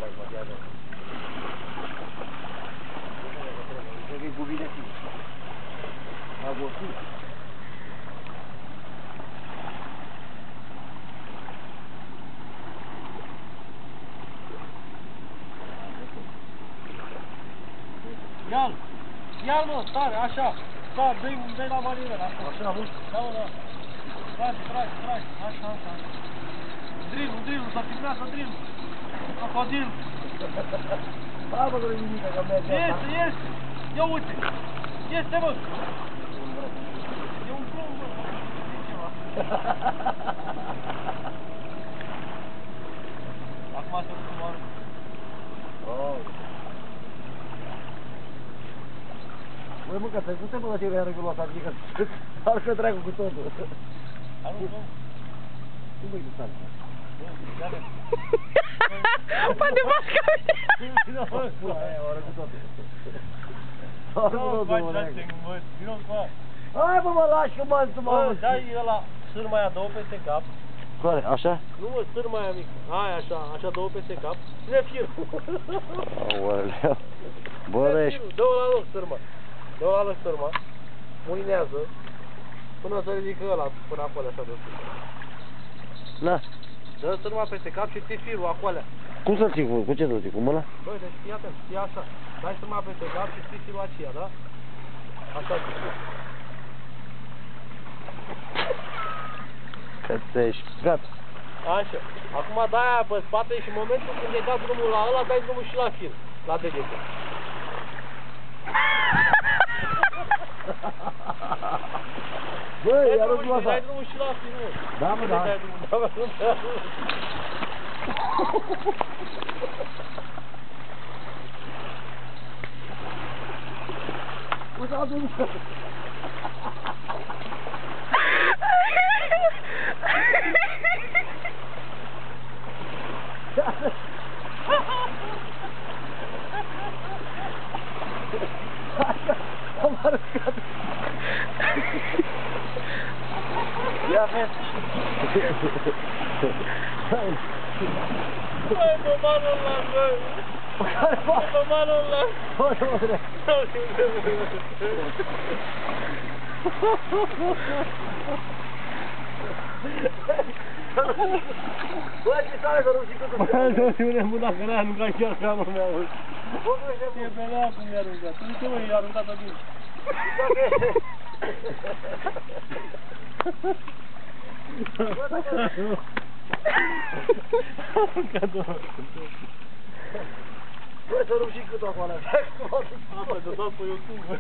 mare acum, ia de. Cred că e cu bine fi. A gostit. Ia-l! Ia-l, mă, tare, așa! Da, dă-i la manivela, așa. Așa, nu? Da, mă, da. Tragi, așa. Drill, să filmează drill. Crocodil. Da, mă, nu-i nimic, că merge asta. Iese! Ia uite! Iese, mă! E un plumb, mă, e ceva. Acum se urmă. Oh. Băi, mă, că te până ce vrea regulul ăsta, adică arcă dracu cu totul. Cum băi cu sală? Poate faci ca mine. Arcă cu totul. Nu, faci așa, mă, vino cu aia. Hai, mă, lași că mă, tu mă... Bă, dai ăla, sârma aia, două peste cap. Care, așa? Nu, mă, sârma aia mică. Aia, așa, două peste cap. Ține firul. Aoleu. Bă, ești... Dă-o la loc, sârma. Dă-o la loc, sârma. Murinează. Până să ridică ăla, până acolo, așa de sus. Na. Dă sârma peste cap și ții firul, acolo. Cum să-l ții? Cu ce să-l ții? Cu mâna? Băi, deci fii atent, fii așa. Dai sârma peste cap și ții firul aceea, da? Așa ții. Că te-ești... Gata. Așa. Acum dai aia pe spate și în momentul când ai dat drumul la ăla, dai drumul și la fir. La degete. Băi, iar o asta. Dai drumul și la fir, nu. Da, mă, da. Dai drumul, da, mă, Uite, a drumul. Am arăcat. Ia vezi. Băi, pomanul ăla, băi. Pomanul ăla. Bă, nu mă trebuie. Bă, ce tare să nu știi cât Bă, nu știu unde mâna că n-a aruncat chiar camul meu. Ce belea cum i-a aruncat. Uite, mă, i-a aruncat-o bine. Bă, să rup și cât acolo. Bă, te-o dat pe YouTube, bă.